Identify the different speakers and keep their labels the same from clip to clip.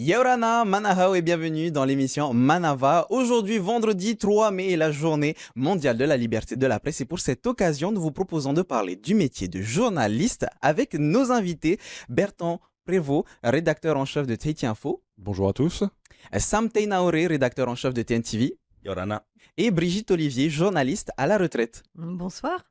Speaker 1: Yorana, Manahao et bienvenue dans l'émission Manava. Aujourd'hui, vendredi 3 mai, est la journée mondiale de la liberté de la presse et pour cette occasion, nous vous proposons de parler du métier de journaliste avec nos invités Bertrand Prévost, rédacteur en chef de Tahiti Info,
Speaker 2: Bonjour à tous.
Speaker 1: Sam Teinaoré, rédacteur en chef de TNTV
Speaker 3: Yorana.
Speaker 1: et Brigitte Olivier, journaliste à la retraite.
Speaker 4: Bonsoir.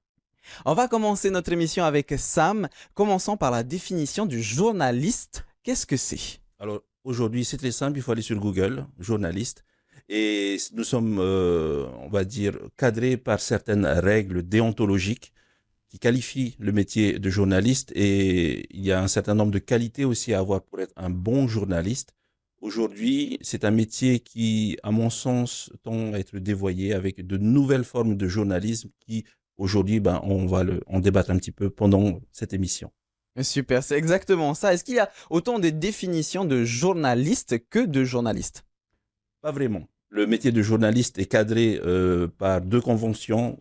Speaker 1: On va commencer notre émission avec Sam. Commençons par la définition du journaliste. Qu'est-ce que c'est?
Speaker 3: Alors aujourd'hui, c'est très simple, il faut aller sur Google, journaliste, et nous sommes, on va dire, cadrés par certaines règles déontologiques qui qualifient le métier de journaliste et il y a un certain nombre de qualités aussi à avoir pour être un bon journaliste. Aujourd'hui, c'est un métier qui, à mon sens, tend à être dévoyé avec de nouvelles formes de journalisme qui, aujourd'hui, on va en débattre un petit peu pendant cette émission.
Speaker 1: Super, c'est exactement ça. Est-ce qu'il y a autant de définitions de journaliste que de journalistes?
Speaker 3: Pas vraiment. Le métier de journaliste est cadré par deux conventions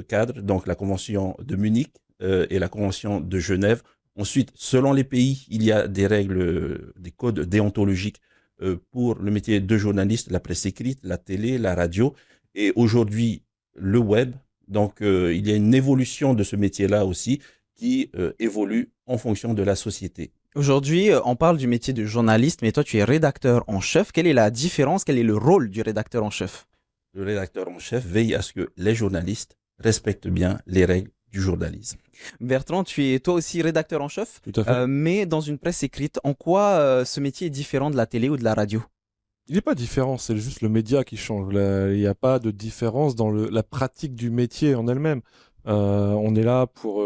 Speaker 3: cadres, donc la convention de Munich et la convention de Genève. Ensuite, selon les pays, il y a des règles, des codes déontologiques pour le métier de journaliste, la presse écrite, la télé, la radio et aujourd'hui le web. Donc, il y a une évolution de ce métier-là aussi qui évolue en fonction de la société.
Speaker 1: Aujourd'hui, on parle du métier de journaliste, mais toi, tu es rédacteur en chef. Quelle est la différence? Quel est le rôle du rédacteur en chef?
Speaker 3: Le rédacteur en chef veille à ce que les journalistes respectent bien les règles du journalisme.
Speaker 1: Bertrand, tu es toi aussi rédacteur en chef,
Speaker 2: Tout à fait.
Speaker 1: mais dans une presse écrite. En quoi ce métier est différent de la télé ou de la radio?
Speaker 2: Il n'est pas différent, c'est juste le média qui change. Il n'y a pas de différence dans la pratique du métier en elle-même. On est là pour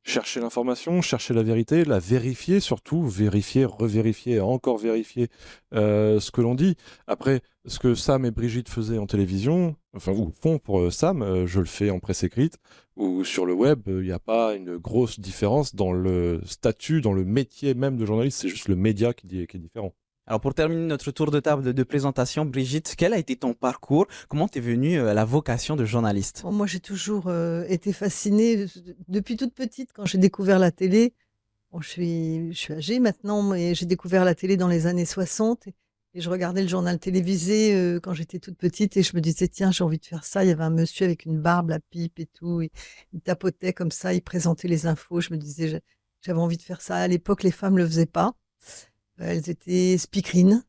Speaker 2: chercher l'information, chercher la vérité, la vérifier surtout, vérifier, revérifier, encore vérifier ce que l'on dit. Après, ce que Sam et Brigitte faisaient en télévision, enfin, ou font pour Sam, je le fais en presse écrite, ou sur le web, il n'y a pas une grosse différence dans le statut, dans le métier même de journaliste, c'est juste le média qui est différent.
Speaker 1: Alors pour terminer notre tour de table de présentation, Brigitte, quel a été ton parcours? Comment t'es venue à la vocation de journaliste?
Speaker 4: Bon, moi, j'ai toujours été fascinée depuis toute petite quand j'ai découvert la télé. Bon, je suis âgée maintenant, mais j'ai découvert la télé dans les années 60 et je regardais le journal télévisé quand j'étais toute petite et je me disais, tiens, j'ai envie de faire ça. Il y avait un monsieur avec une barbe, la pipe et tout. Il tapotait comme ça, il présentait les infos. Je me disais, j'avais envie de faire ça. À l'époque, les femmes ne le faisaient pas. Elles étaient speakerines.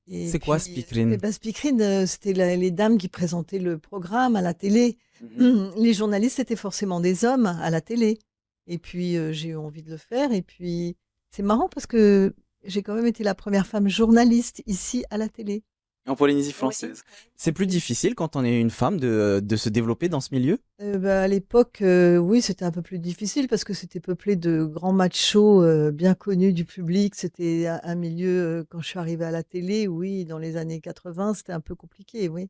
Speaker 4: Et
Speaker 1: C'est quoi
Speaker 4: puis,
Speaker 1: Speakerine?
Speaker 4: speakerine, c'était les dames qui présentaient le programme à la télé. Les journalistes, c'était forcément des hommes à la télé. Et puis, j'ai eu envie de le faire. Et puis, c'est marrant parce que j'ai quand même été la première femme journaliste ici à la télé.
Speaker 1: En Polynésie
Speaker 4: Oui.
Speaker 1: française. C'est plus difficile quand on est une femme de se développer dans ce milieu?
Speaker 4: À l'époque, oui, c'était un peu plus difficile parce que c'était peuplé de grands machos bien connus du public. C'était un milieu, quand je suis arrivée à la télé, oui, dans les années 80, c'était un peu compliqué, oui.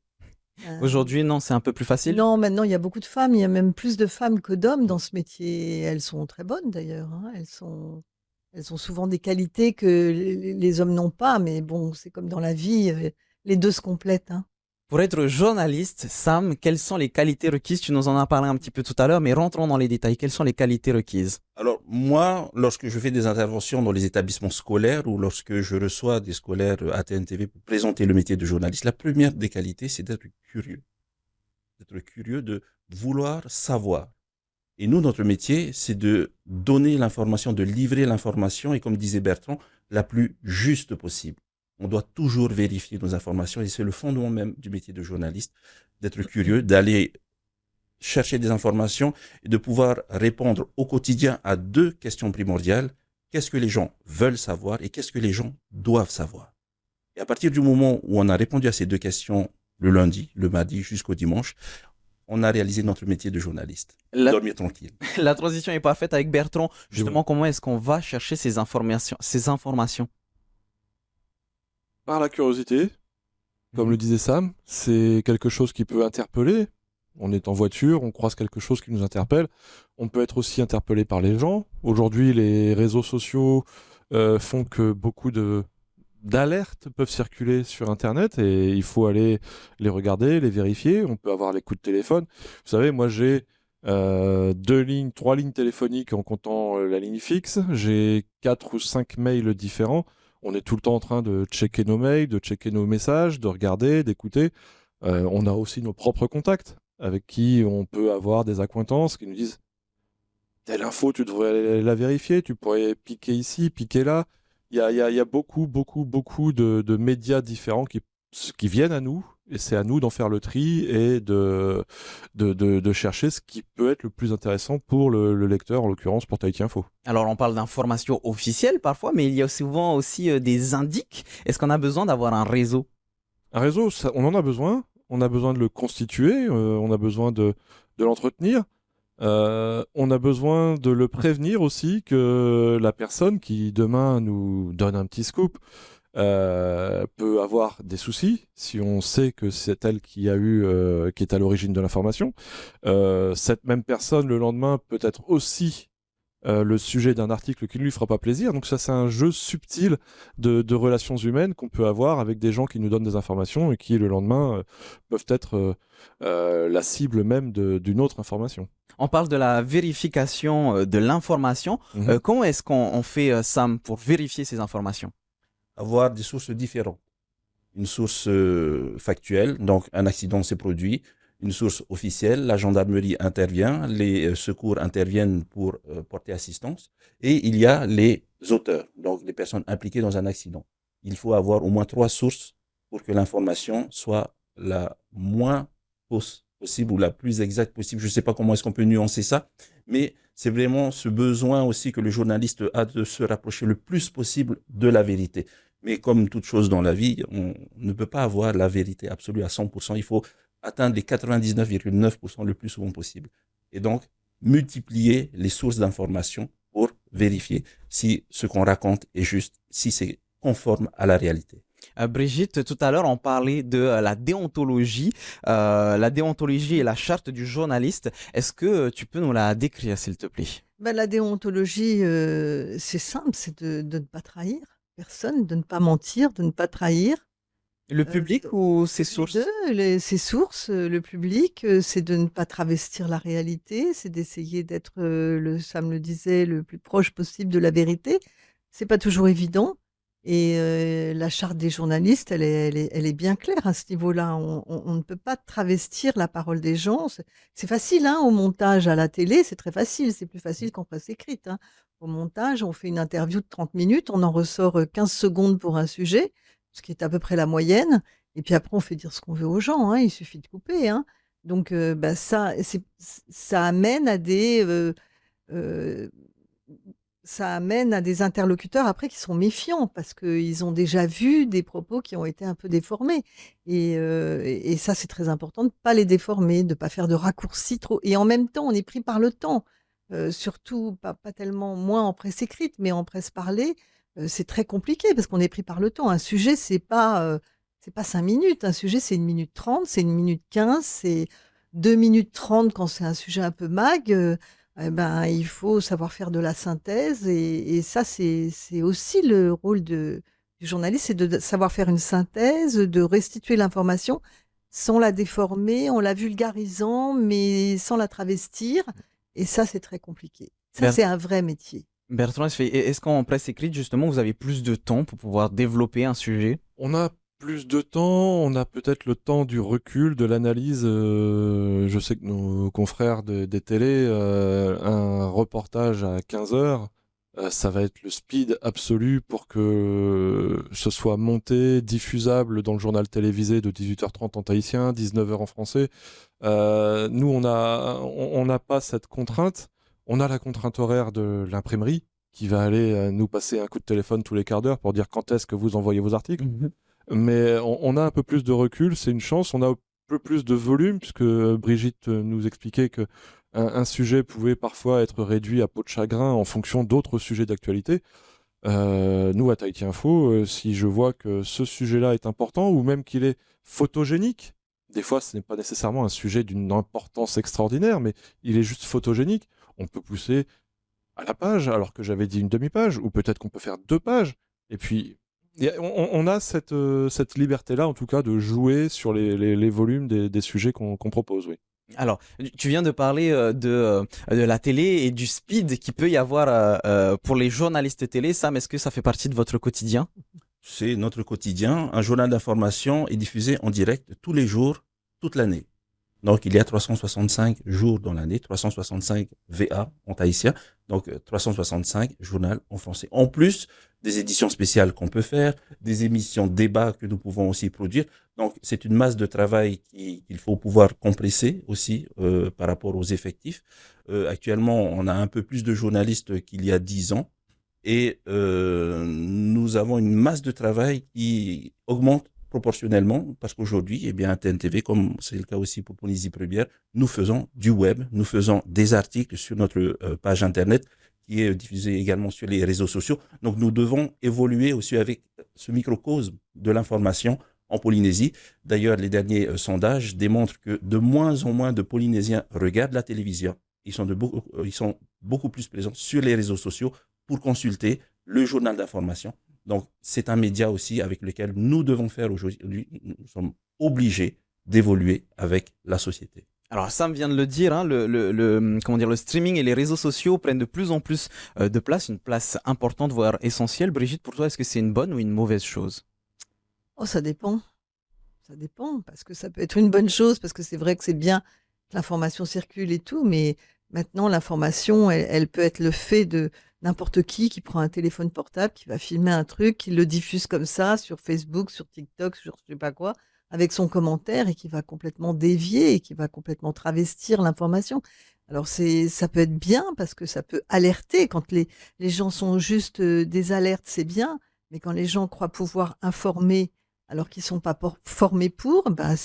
Speaker 1: Aujourd'hui, non, c'est un peu plus facile?
Speaker 4: Non, maintenant, il y a beaucoup de femmes. Il y a même plus de femmes que d'hommes dans ce métier. Et elles sont très bonnes d'ailleurs, hein. Elles ont souvent des qualités que les hommes n'ont pas. Mais bon, c'est comme dans la vie, les deux se complètent, hein.
Speaker 1: Pour être journaliste, Sam, quelles sont les qualités requises? Tu nous en as parlé un petit peu tout à l'heure, mais rentrons dans les détails. Quelles sont les qualités requises?
Speaker 3: Alors moi, lorsque je fais des interventions dans les établissements scolaires ou lorsque je reçois des scolaires à TNTV pour présenter le métier de journaliste, la première des qualités, c'est d'être curieux. D'être curieux, de vouloir savoir. Et nous, notre métier, c'est de donner l'information, de livrer l'information et comme disait Bertrand, la plus juste possible. On doit toujours vérifier nos informations et c'est le fondement même du métier de journaliste, d'être curieux, d'aller chercher des informations et de pouvoir répondre au quotidien à deux questions primordiales. Qu'est-ce que les gens veulent savoir et qu'est-ce que les gens doivent savoir? Et à partir du moment où on a répondu à ces deux questions le lundi, le mardi jusqu'au dimanche, on a réalisé notre métier de journaliste. Dormir tranquille.
Speaker 1: La transition est parfaite avec Bertrand. Justement,
Speaker 2: Oui.
Speaker 1: comment est-ce qu'on va chercher ces informations?
Speaker 2: Par la curiosité, comme le disait Sam, c'est quelque chose qui peut interpeller. On est en voiture, on croise quelque chose qui nous interpelle. On peut être aussi interpellé par les gens. Aujourd'hui, les réseaux sociaux font que beaucoup d'alertes peuvent circuler sur Internet et il faut aller les regarder, les vérifier. On peut avoir les coups de téléphone. Vous savez, moi j'ai 3 lignes téléphoniques en comptant la ligne fixe. J'ai 4 ou 5 mails différents. On est tout le temps en train de checker nos mails, de checker nos messages, de regarder, d'écouter. On a aussi nos propres contacts avec qui on peut avoir des accointances qui nous disent telle info, tu devrais aller la vérifier, tu pourrais piquer ici, piquer là. Il y a beaucoup, beaucoup, beaucoup de médias différents qui viennent à nous, et c'est à nous d'en faire le tri et de chercher ce qui peut être le plus intéressant pour le lecteur, en l'occurrence pour Tahiti Info.
Speaker 1: Alors, on parle d'informations officielles parfois, mais il y a souvent aussi des indices. Est-ce qu'on a besoin d'avoir un réseau?
Speaker 2: Un réseau, on en a besoin. On a besoin de le constituer, on a besoin de l'entretenir. On a besoin de le prévenir aussi que la personne qui demain nous donne un petit scoop peut avoir des soucis si on sait que c'est elle qui est à l'origine de l'information. Cette même personne le lendemain peut être aussi le sujet d'un article qui ne lui fera pas plaisir. Donc ça, c'est un jeu subtil de relations humaines qu'on peut avoir avec des gens qui nous donnent des informations et qui le lendemain peuvent être la cible même d'une autre information.
Speaker 1: On parle de la vérification de l'information. Comment est-ce qu'on fait, Sam, pour vérifier ces informations?
Speaker 3: Avoir des sources différentes. Une source factuelle, donc un accident s'est produit. Une source officielle, la gendarmerie intervient, les secours interviennent pour porter assistance. Et il y a les auteurs, donc les personnes impliquées dans un accident. Il faut avoir au moins 3 sources pour que l'information soit la moins fausse possible ou la plus exacte possible. Je ne sais pas comment est-ce qu'on peut nuancer ça, mais c'est vraiment ce besoin aussi que le journaliste a de se rapprocher le plus possible de la vérité. Mais comme toute chose dans la vie, on ne peut pas avoir la vérité absolue à 100%. Il faut atteindre les 99,9% le plus souvent possible. Et donc, multiplier les sources d'informations pour vérifier si ce qu'on raconte est juste, si c'est conforme à la réalité.
Speaker 1: Brigitte, tout à l'heure, on parlait de la déontologie et la charte du journaliste. Est-ce que tu peux nous la décrire, s'il te plaît?
Speaker 4: La déontologie, c'est simple, c'est de ne pas trahir personne, de ne pas mentir, de ne pas trahir.
Speaker 1: Le public ou ses sources?
Speaker 4: Ses sources, le public, c'est de ne pas travestir la réalité, c'est d'essayer d'être, Sam le disait, le plus proche possible de la vérité. C'est pas toujours évident. Et la charte des journalistes, elle est bien claire à ce niveau-là. On ne peut pas travestir la parole des gens. C'est facile, hein, au montage à la télé, c'est très facile. C'est plus facile qu'en presse écrite, hein. Au montage, on fait une interview de 30 minutes, on en ressort 15 secondes pour un sujet, ce qui est à peu près la moyenne. Et puis après, on fait dire ce qu'on veut aux gens, hein, il suffit de couper, hein. Donc, ça amène à ça amène à des interlocuteurs après qui sont méfiants parce qu'ils ont déjà vu des propos qui ont été un peu déformés. Et ça, c'est très important de ne pas les déformer, de ne pas faire de raccourcis trop. Et en même temps, on est pris par le temps. Surtout, pas tellement moins en presse écrite, mais en presse parlée, c'est très compliqué parce qu'on est pris par le temps. Un sujet, c'est pas 5 minutes. Un sujet, c'est 1 minute 30, c'est 1 minute 15, c'est 2 minutes 30 quand c'est un sujet un peu mag. Il faut savoir faire de la synthèse et ça, c'est aussi le rôle du journaliste, c'est de savoir faire une synthèse, de restituer l'information sans la déformer, en la vulgarisant, mais sans la travestir. Et ça, c'est très compliqué. Ça, c'est un vrai métier.
Speaker 1: Bertrand, est-ce qu'en presse écrite, justement, vous avez plus de temps pour pouvoir développer un sujet?
Speaker 2: On a plus de temps, on a peut-être le temps du recul, de l'analyse. Je sais que nos confrères des télés, un reportage à 15 heures, ça va être le speed absolu pour que ce soit monté, diffusable dans le journal télévisé de 18h30 en tahitien, 19h en français. Nous, on n'a pas cette contrainte. On a la contrainte horaire de l'imprimerie qui va aller nous passer un coup de téléphone tous les quarts d'heure pour dire quand est-ce que vous envoyez vos articles. Mais on a un peu plus de recul, c'est une chance. On a un peu plus de volume, puisque Brigitte nous expliquait qu'un sujet pouvait parfois être réduit à peau de chagrin en fonction d'autres sujets d'actualité. Nous, à Tahiti Info, si je vois que ce sujet-là est important, ou même qu'il est photogénique, des fois ce n'est pas nécessairement un sujet d'une importance extraordinaire, mais il est juste photogénique, on peut pousser à la page, alors que j'avais dit une demi-page, ou peut-être qu'on peut faire 2 pages. Et puis, on a cette liberté-là, en tout cas, de jouer sur les volumes des sujets qu'on propose, oui.
Speaker 1: Alors, tu viens de parler de la télé et du speed qu'il peut y avoir pour les journalistes télé. Sam, est-ce que ça fait partie de votre quotidien?
Speaker 3: C'est notre quotidien. Un journal d'information est diffusé en direct tous les jours, toute l'année. Donc, il y a 365 jours dans l'année, 365 VA en tahitien, donc 365 journal en français. En plus des éditions spéciales qu'on peut faire, des émissions débat que nous pouvons aussi produire. Donc, c'est une masse de travail qu'il faut pouvoir compresser aussi par rapport aux effectifs. Actuellement, on a un peu plus de journalistes qu'il y a 10 ans. Et nous avons une masse de travail qui augmente proportionnellement parce qu'aujourd'hui, eh bien, à TNTV, comme c'est le cas aussi pour Polynésie Première, nous faisons du web, nous faisons des articles sur notre page internet qui est diffusée également sur les réseaux sociaux. Donc, nous devons évoluer aussi avec ce microcosme de l'information en Polynésie. D'ailleurs, les derniers sondages démontrent que de moins en moins de Polynésiens regardent la télévision. Ils sont beaucoup plus présents sur les réseaux sociaux pour consulter le journal d'information. Donc, c'est un média aussi avec lequel nous devons faire aujourd'hui. Nous sommes obligés d'évoluer avec la société.
Speaker 1: Alors Sam vient de le dire, hein, comment dire, le streaming et les réseaux sociaux prennent de plus en plus de place, une place importante, voire essentielle. Brigitte, pour toi, est-ce que c'est une bonne ou une mauvaise chose?
Speaker 4: Oh, ça dépend. Ça dépend, parce que ça peut être une bonne chose, parce que c'est vrai que c'est bien que l'information circule et tout, mais maintenant, l'information, elle peut être le fait de n'importe qui prend un téléphone portable, qui va filmer un truc, qui le diffuse comme ça sur Facebook, sur TikTok, sur je sais pas quoi, avec son commentaire et qui va complètement dévier et qui va complètement travestir l'information. Alors ça peut être bien parce que ça peut alerter quand les gens sont juste des alertes, c'est bien, mais quand les gens croient pouvoir informer alors qu'ils sont pas formés pour, bah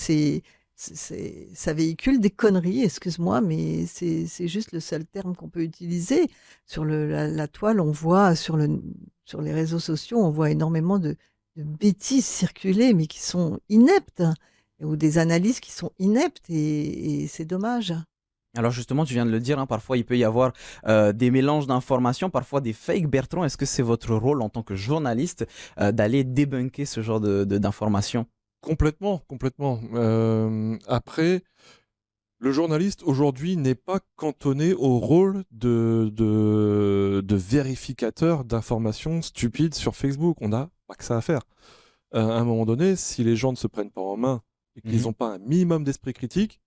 Speaker 4: ça véhicule des conneries, excuse-moi, mais c'est juste le seul terme qu'on peut utiliser. Sur la toile, on voit sur les réseaux sociaux, on voit énormément de bêtises circuler, mais qui sont ineptes, hein, ou des analyses qui sont ineptes, et c'est dommage.
Speaker 1: Alors justement, tu viens de le dire, hein, parfois il peut y avoir des mélanges d'informations, parfois des fakes. Bertrand, est-ce que c'est votre rôle en tant que journaliste d'aller débunker ce genre d'informations?
Speaker 2: Complètement, complètement. Après, le journaliste aujourd'hui n'est pas cantonné au rôle de vérificateur d'informations stupides sur Facebook. On n'a pas que ça à faire. À un moment donné, si les gens ne se prennent pas en main et qu'ils n'ont pas un minimum d'esprit critique,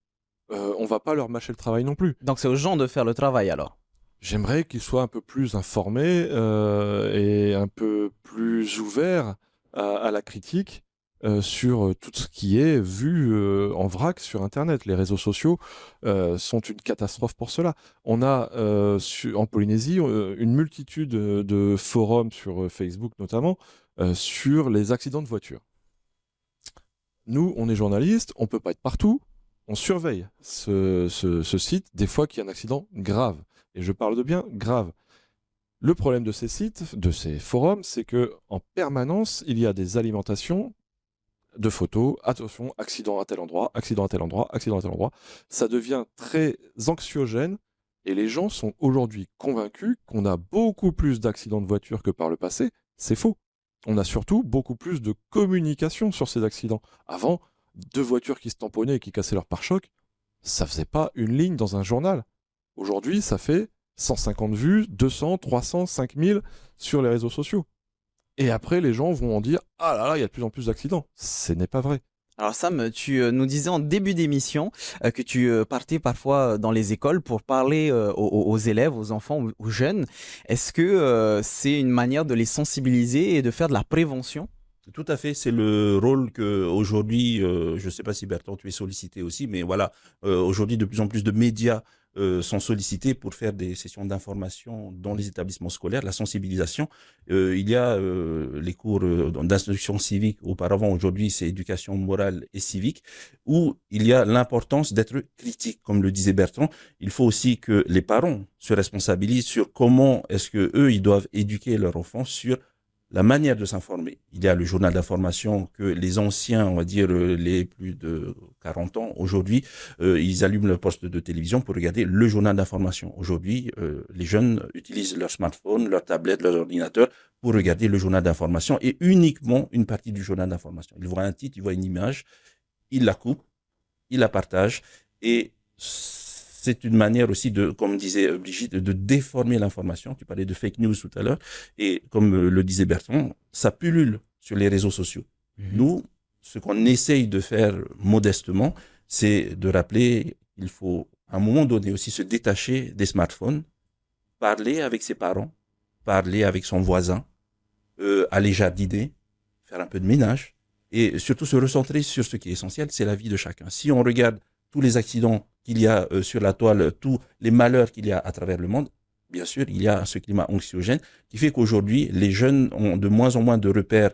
Speaker 2: on va pas leur mâcher le travail non plus.
Speaker 1: Donc c'est aux gens de faire le travail alors.
Speaker 2: J'aimerais qu'ils soient un peu plus informés et un peu plus ouverts à la critique sur tout ce qui est vu en vrac sur Internet. Les réseaux sociaux sont une catastrophe pour cela. On a en Polynésie une multitude de forums sur Facebook notamment sur les accidents de voiture. Nous, on est journalistes, on peut pas être partout, on surveille ce site des fois qu'il y a un accident grave. Et je parle de bien grave. Le problème de ces sites, de ces forums, c'est que en permanence, il y a des alimentations de photos. Attention, accident à tel endroit, accident à tel endroit, accident à tel endroit. Ça devient très anxiogène et les gens sont aujourd'hui convaincus qu'on a beaucoup plus d'accidents de voiture que par le passé. C'est faux. On a surtout beaucoup plus de communication sur ces accidents. Avant, 2 voitures qui se tamponnaient et qui cassaient leur pare-choc, ça faisait pas une ligne dans un journal. Aujourd'hui, ça fait 150 vues, 200, 300, 5000 sur les réseaux sociaux. Et après, les gens vont en dire « Ah là là, il y a de plus en plus d'accidents ». Ce n'est pas vrai.
Speaker 1: Alors Sam, tu nous disais en début d'émission que tu partais parfois dans les écoles pour parler aux élèves, aux enfants, aux jeunes. Est-ce que c'est une manière de les sensibiliser et de faire de la prévention?
Speaker 3: Tout à fait, c'est le rôle que aujourd'hui, je ne sais pas si Bertrand, tu es sollicité aussi, mais voilà, aujourd'hui de plus en plus de médias sont sollicités pour faire des sessions d'information dans les établissements scolaires, la sensibilisation. Il y a les cours d'instruction civique, auparavant, aujourd'hui c'est éducation morale et civique, où il y a l'importance d'être critique, comme le disait Bertrand. Il faut aussi que les parents se responsabilisent sur comment est-ce que eux ils doivent éduquer leurs enfants sur la manière de s'informer. Il y a le journal d'information que les anciens, on va dire les plus de 40 ans, aujourd'hui, ils allument leur poste de télévision pour regarder le journal d'information. Aujourd'hui, les jeunes utilisent leur smartphone, leur tablette, leur ordinateur pour regarder le journal d'information et uniquement une partie du journal d'information. Ils voient un titre, ils voient une image, ils la coupent, ils la partagent et c'est une manière aussi de, comme disait Brigitte, de déformer l'information. Tu parlais de fake news tout à l'heure. Et comme le disait Bertrand, ça pullule sur les réseaux sociaux. Nous, ce qu'on essaye de faire modestement, c'est de rappeler qu'il faut, à un moment donné aussi, se détacher des smartphones, parler avec ses parents, parler avec son voisin, aller jardiner, faire un peu de ménage, et surtout se recentrer sur ce qui est essentiel, c'est la vie de chacun. Si on regarde tous les accidents qu'il y a sur la toile, tous les malheurs qu'il y a à travers le monde, bien sûr, il y a ce climat anxiogène qui fait qu'aujourd'hui, les jeunes ont de moins en moins de repères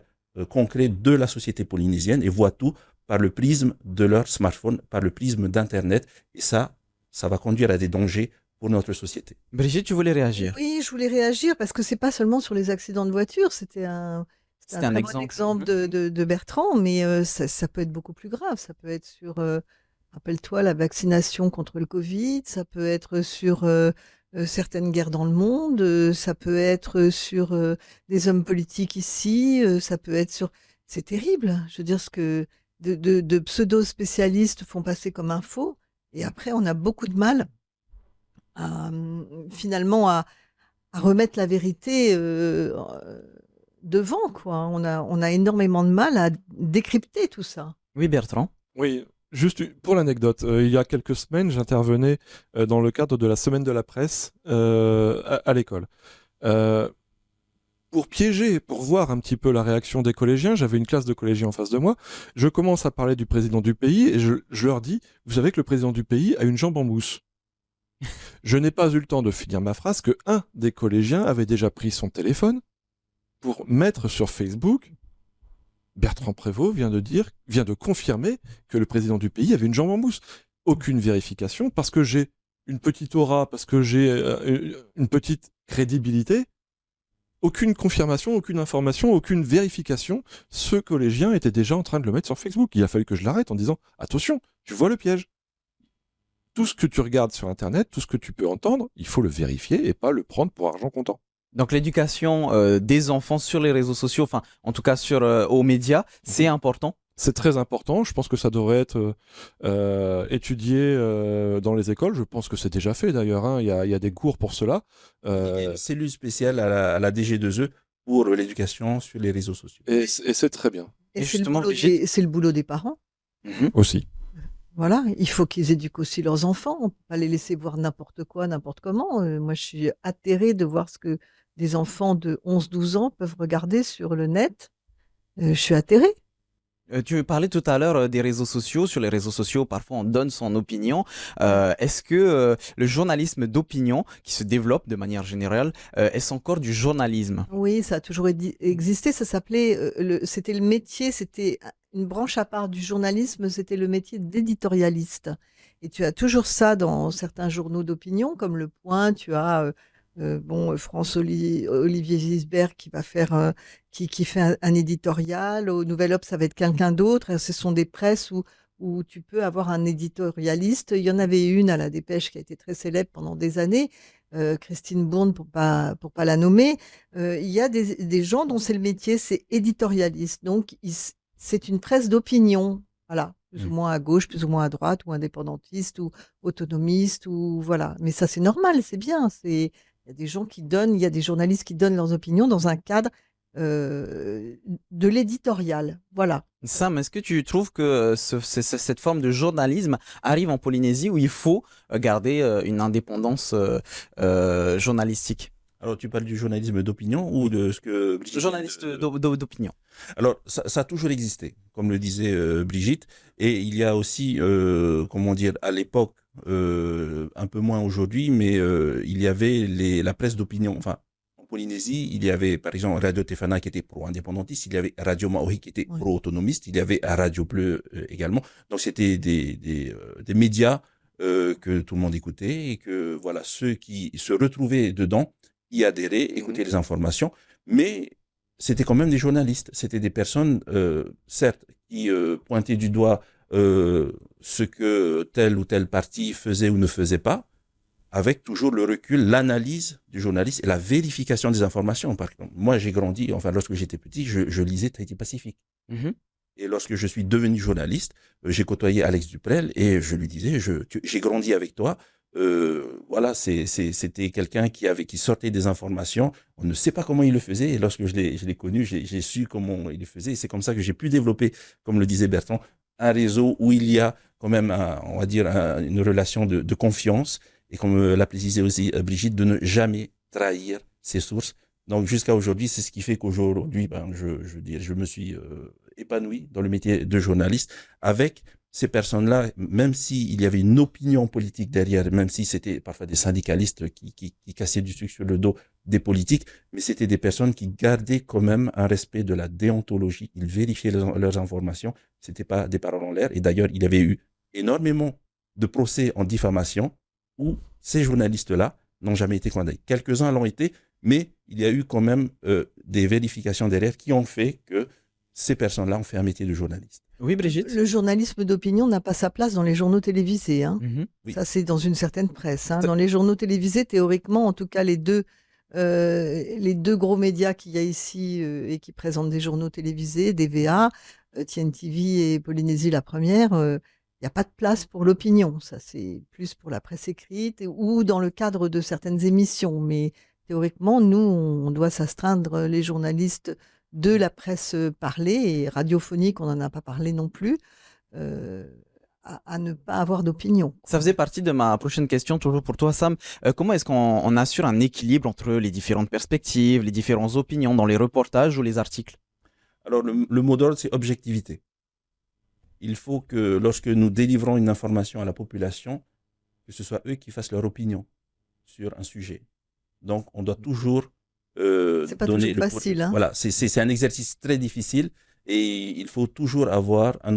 Speaker 3: concrets de la société polynésienne et voient tout par le prisme de leur smartphone, par le prisme d'Internet. Et ça va conduire à des dangers pour notre société.
Speaker 1: Brigitte, tu voulais réagir?
Speaker 4: Oui, je voulais réagir parce que c'est pas seulement sur les accidents de voiture, c'était un
Speaker 1: C'était un
Speaker 4: très
Speaker 1: exemple.
Speaker 4: bon exemple de Bertrand, mais ça peut être beaucoup plus grave. Ça peut être sur, rappelle-toi, la vaccination contre le Covid, ça peut être sur certaines guerres dans le monde, ça peut être sur des hommes politiques ici, ça peut être sur... C'est terrible, je veux dire, ce que de pseudo-spécialistes font passer comme info, et après on a beaucoup de mal finalement à remettre la vérité devant, quoi. On a énormément de mal à décrypter tout ça.
Speaker 1: Oui, Bertrand.
Speaker 2: Oui, juste pour l'anecdote, il y a quelques semaines, j'intervenais dans le cadre de la semaine de la presse à l'école. Pour piéger, pour voir un petit peu la réaction des collégiens, j'avais une classe de collégiens en face de moi, je commence à parler du président du pays et je leur dis, vous savez que le président du pays a une jambe en mousse. Je n'ai pas eu le temps de finir ma phrase que un des collégiens avait déjà pris son téléphone pour mettre sur Facebook. Bertrand Prévost vient de confirmer que le président du pays avait une jambe en mousse. Aucune vérification, parce que j'ai une petite aura, parce que j'ai une petite crédibilité. Aucune confirmation, aucune information, aucune vérification. Ce collégien était déjà en train de le mettre sur Facebook. Il a fallu que je l'arrête en disant « Attention, tu vois le piège ». Tout ce que tu regardes sur Internet, tout ce que tu peux entendre, il faut le vérifier et pas le prendre pour argent comptant.
Speaker 1: Donc l'éducation des enfants sur les réseaux sociaux, enfin en tout cas aux médias, c'est important.
Speaker 2: C'est très important. Je pense que ça devrait être étudié dans les écoles. Je pense que c'est déjà fait d'ailleurs. Hein. Il y a des cours pour cela.
Speaker 3: Il y a une cellule spéciale à la DG2E pour l'éducation sur les réseaux sociaux.
Speaker 2: Et c'est très bien.
Speaker 4: Et c'est
Speaker 1: justement,
Speaker 4: le boulot des parents.
Speaker 2: Aussi.
Speaker 4: Voilà, il faut qu'ils éduquent aussi leurs enfants. On ne peut pas les laisser voir n'importe quoi, n'importe comment. Moi, je suis atterrée de voir ce que des enfants de 11-12 ans peuvent regarder sur le net. Je suis atterrée.
Speaker 1: Tu parlais tout à l'heure des réseaux sociaux. Sur les réseaux sociaux, parfois on donne son opinion. Est-ce que le journalisme d'opinion, qui se développe de manière générale, est-ce encore du journalisme?
Speaker 4: Oui, ça a toujours existé. Ça s'appelait, c'était le métier, c'était une branche à part du journalisme, c'était le métier d'éditorialiste. Et tu as toujours ça dans certains journaux d'opinion, comme Le Point. Tu as Olivier Gisbert qui va faire, qui fait un éditorial. Au Nouvel Obs, ça va être quelqu'un d'autre. Ce sont des presses où tu peux avoir un éditorialiste. Il y en avait une à la Dépêche qui a été très célèbre pendant des années, Christine Bourne pour pas la nommer. Il y a des gens dont c'est le métier, c'est éditorialiste. Donc c'est une presse d'opinion, voilà, plus ou moins à gauche, plus ou moins à droite, ou indépendantiste, ou autonomiste, ou voilà. Mais ça c'est normal, c'est bien. Il y a des gens il y a des journalistes qui donnent leurs opinions dans un cadre de l'éditorial, voilà.
Speaker 1: Sam, est-ce que tu trouves que cette forme de journalisme arrive en Polynésie où il faut garder une indépendance journalistique?
Speaker 3: Alors, tu parles du journalisme d'opinion ou de ce que Brigitte...
Speaker 1: Journaliste d'opinion.
Speaker 3: Alors, ça a toujours existé, comme le disait Brigitte. Et il y a aussi, comment dire, à l'époque, un peu moins aujourd'hui, mais il y avait la presse d'opinion. Enfin, en Polynésie, il y avait, par exemple, Radio Tefana qui était pro-indépendantiste, il y avait Radio Maori qui était pro-autonomiste, il y avait Radio Bleu également. Donc, c'était des médias que tout le monde écoutait et que, voilà, ceux qui se retrouvaient dedans y adhérer, écouter les informations, mais c'était quand même des journalistes, c'était des personnes, certes, qui pointaient du doigt ce que tel ou tel parti faisait ou ne faisait pas, avec toujours le recul, l'analyse du journaliste et la vérification des informations. Par exemple, moi, j'ai grandi, enfin, lorsque j'étais petit, je lisais Tahiti Pacifique. Et lorsque je suis devenu journaliste, j'ai côtoyé Alex Duprel et je lui disais, j'ai grandi avec toi. Voilà, c'était quelqu'un qui sortait des informations. On ne sait pas comment il le faisait. Et lorsque je l'ai connu, j'ai su comment il le faisait. Et c'est comme ça que j'ai pu développer, comme le disait Bertrand, un réseau où il y a quand même, on va dire, une relation de confiance. Et comme l'a précisé aussi Brigitte, de ne jamais trahir ses sources. Donc jusqu'à aujourd'hui, c'est ce qui fait qu'aujourd'hui, je me suis épanoui dans le métier de journaliste avec ces personnes-là, même s'il y avait une opinion politique derrière, même si c'était parfois des syndicalistes qui cassaient du sucre sur le dos des politiques, mais c'était des personnes qui gardaient quand même un respect de la déontologie. Ils vérifiaient leurs informations. C'était pas des paroles en l'air. Et d'ailleurs, il y avait eu énormément de procès en diffamation où ces journalistes-là n'ont jamais été condamnés. Quelques-uns l'ont été, mais il y a eu quand même des vérifications derrière qui ont fait que ces personnes-là ont fait un métier de journaliste.
Speaker 1: Oui, Brigitte.
Speaker 4: Le journalisme d'opinion n'a pas sa place dans les journaux télévisés. Hein.
Speaker 3: Oui.
Speaker 4: Ça, c'est dans une certaine presse. Hein. Dans les journaux télévisés, théoriquement, en tout cas, les deux gros médias qu'il y a ici et qui présentent des journaux télévisés, DVA, TNTV et Polynésie la première, il n'y a pas de place pour l'opinion. Ça, c'est plus pour la presse écrite ou dans le cadre de certaines émissions. Mais théoriquement, nous, on doit s'astreindre, les journalistes de la presse parlée et radiophonique, on n'en a pas parlé non plus, à ne pas avoir d'opinion.
Speaker 1: Ça faisait partie de ma prochaine question, toujours pour toi, Sam. Comment est-ce qu'on assure un équilibre entre les différentes perspectives, les différentes opinions dans les reportages ou les articles?
Speaker 3: Alors, le mot d'ordre, c'est objectivité. Il faut que lorsque nous délivrons une information à la population, que ce soit eux qui fassent leur opinion sur un sujet. Donc, on doit toujours
Speaker 4: c'est pas toujours facile. Hein.
Speaker 3: Voilà, c'est un exercice très difficile et il faut toujours avoir un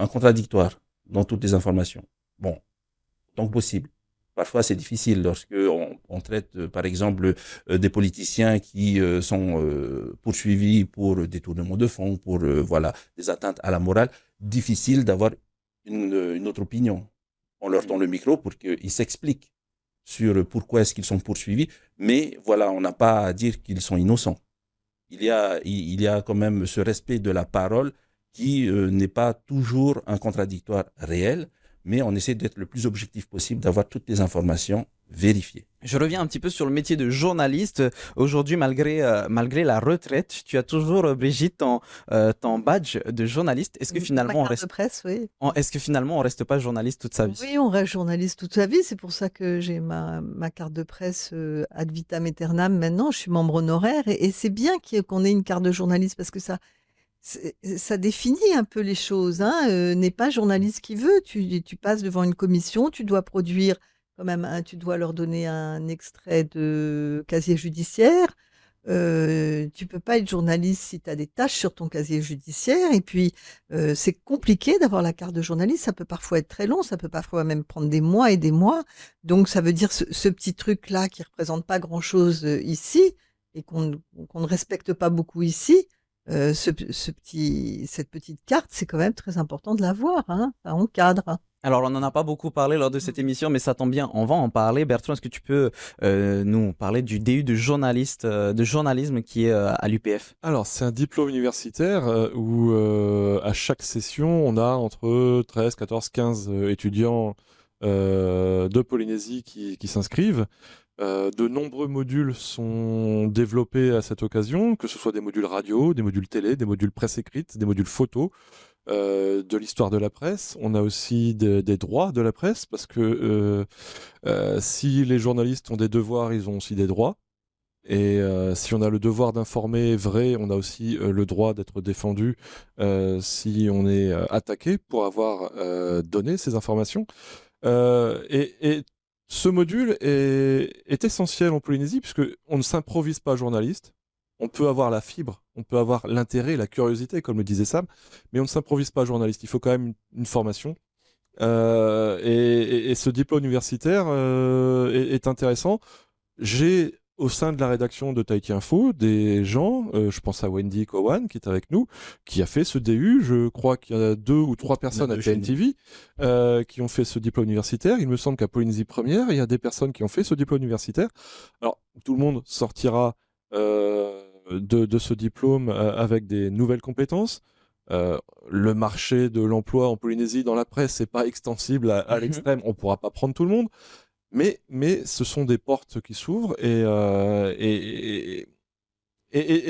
Speaker 3: contradictoire dans toutes les informations. Bon, tant que possible. Parfois, c'est difficile lorsque on traite, par exemple, des politiciens qui sont poursuivis pour détournement de fonds, pour voilà, des atteintes à la morale. Difficile d'avoir une autre opinion. On leur tend le micro pour qu'ils s'expliquent sur pourquoi est-ce qu'ils sont poursuivis, mais voilà, on n'a pas à dire qu'ils sont innocents. Il y a quand même ce respect de la parole qui n'est pas toujours un contradictoire réel, mais on essaie d'être le plus objectif possible, d'avoir toutes les informations vérifiées.
Speaker 1: Je reviens un petit peu sur le métier de journaliste. Aujourd'hui, malgré la retraite, tu as toujours, Brigitte, ton badge de journaliste. Est-ce que finalement on reste
Speaker 4: de presse, oui.
Speaker 1: Est-ce que finalement on reste pas journaliste toute sa vie?
Speaker 4: Oui, on reste journaliste toute sa vie. C'est pour ça que j'ai ma carte de presse ad vitam aeternam. Maintenant, je suis membre honoraire et c'est bien qu'on ait une carte de journaliste parce que ça définit un peu les choses. Hein. N'est pas journaliste qui veut. Tu passes devant une commission, tu dois produire quand même, tu dois leur donner un extrait de casier judiciaire. Tu peux pas être journaliste si tu as des tâches sur ton casier judiciaire. Et puis, c'est compliqué d'avoir la carte de journaliste. Ça peut parfois être très long, ça peut parfois même prendre des mois et des mois. Donc, ça veut dire ce petit truc-là qui représente pas grand-chose ici et qu'on ne respecte pas beaucoup ici. Cette petite carte, c'est quand même très important de l'avoir. Hein. Ça encadre.
Speaker 1: Alors, on n'en a pas beaucoup parlé lors de cette émission, mais ça tombe bien, on va en parler. Bertrand, est-ce que tu peux nous parler du DU de journalisme qui est à l'UPF?
Speaker 2: Alors, c'est un diplôme universitaire où à chaque session, on a entre 13, 14, 15 étudiants de Polynésie qui s'inscrivent. De nombreux modules sont développés à cette occasion, que ce soit des modules radio, des modules télé, des modules presse écrite, des modules photo, de l'histoire de la presse. On a aussi des droits de la presse, parce que si les journalistes ont des devoirs, ils ont aussi des droits. Et si on a le devoir d'informer vrai, on a aussi le droit d'être défendu si on est attaqué pour avoir donné ces informations. Et ce module est essentiel en Polynésie, puisqu'on ne s'improvise pas journaliste. On peut avoir la fibre, on peut avoir l'intérêt, la curiosité, comme le disait Sam, mais on ne s'improvise pas journaliste. Il faut quand même une formation. Et ce diplôme universitaire est intéressant. J'ai au sein de la rédaction de Tahiti Info des gens, je pense à Wendy Cowan qui est avec nous, qui a fait ce DU. Je crois qu'il y a 2 ou 3 personnes à TNTV qui ont fait ce diplôme universitaire. Il me semble qu'à Polynésie Première, il y a des personnes qui ont fait ce diplôme universitaire. Alors, tout le monde sortira de ce diplôme avec des nouvelles compétences. Le marché de l'emploi en Polynésie dans la presse, c'est pas extensible à l'extrême, on pourra pas prendre tout le monde, mais ce sont des portes qui s'ouvrent et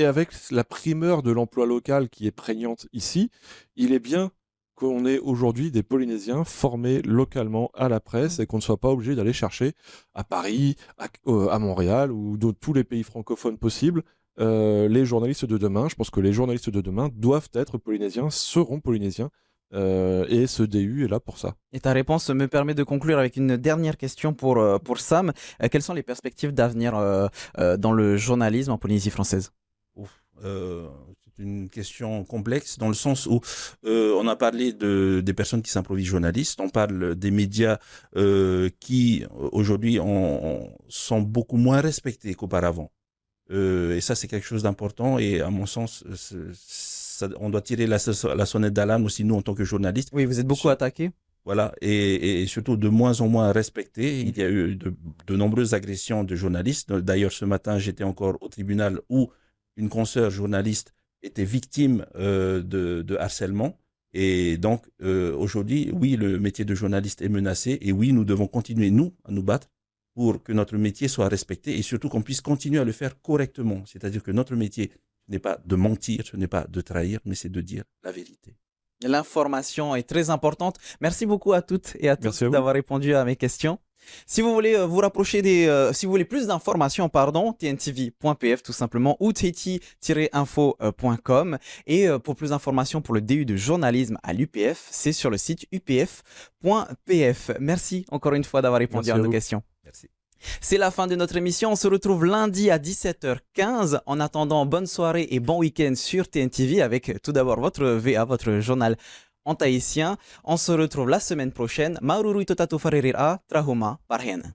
Speaker 2: avec la primeur de l'emploi local qui est prégnante ici, il est bien qu'on ait aujourd'hui des Polynésiens formés localement à la presse et qu'on ne soit pas obligé d'aller chercher à Paris, à Montréal ou dans tous les pays francophones possibles les journalistes de demain. Je pense que les journalistes de demain doivent être polynésiens, seront polynésiens, et ce DU est là pour ça.
Speaker 1: Et ta réponse me permet de conclure avec une dernière question pour Sam. Quelles sont les perspectives d'avenir dans le journalisme en Polynésie française?
Speaker 3: C'est une question complexe dans le sens où on a parlé des personnes qui s'improvisent journalistes, on parle des médias qui aujourd'hui sont beaucoup moins respectés qu'auparavant. Et ça, c'est quelque chose d'important et à mon sens, on doit tirer la sonnette d'alarme aussi, nous, en tant que journalistes.
Speaker 1: Oui, vous êtes beaucoup attaqués.
Speaker 3: Voilà, et surtout de moins en moins respectés. Il y a eu de nombreuses agressions de journalistes. D'ailleurs, ce matin, j'étais encore au tribunal où une consoeur journaliste était victime de harcèlement. Et donc, aujourd'hui, oui, le métier de journaliste est menacé et oui, nous devons continuer, nous, à nous battre pour que notre métier soit respecté et surtout qu'on puisse continuer à le faire correctement. C'est-à-dire que notre métier, ce n'est pas de mentir, ce n'est pas de trahir, mais c'est de dire la vérité.
Speaker 1: L'information est très importante. Merci beaucoup à toutes et à tous d'avoir répondu à mes questions. Si vous voulez vous rapprocher si vous voulez plus d'informations, tntv.pf tout simplement ou tt-info.com et pour plus d'informations pour le DU de journalisme à l'UPF, c'est sur le site upf.pf. Merci encore une fois d'avoir répondu à nos questions.
Speaker 3: Merci.
Speaker 1: C'est la fin de notre émission. On se retrouve lundi à 17h15. En attendant, bonne soirée et bon week-end sur TNTV avec tout d'abord votre VA, votre journal en tahitien. On se retrouve la semaine prochaine. Maururu totato farerira, trahuma parhen.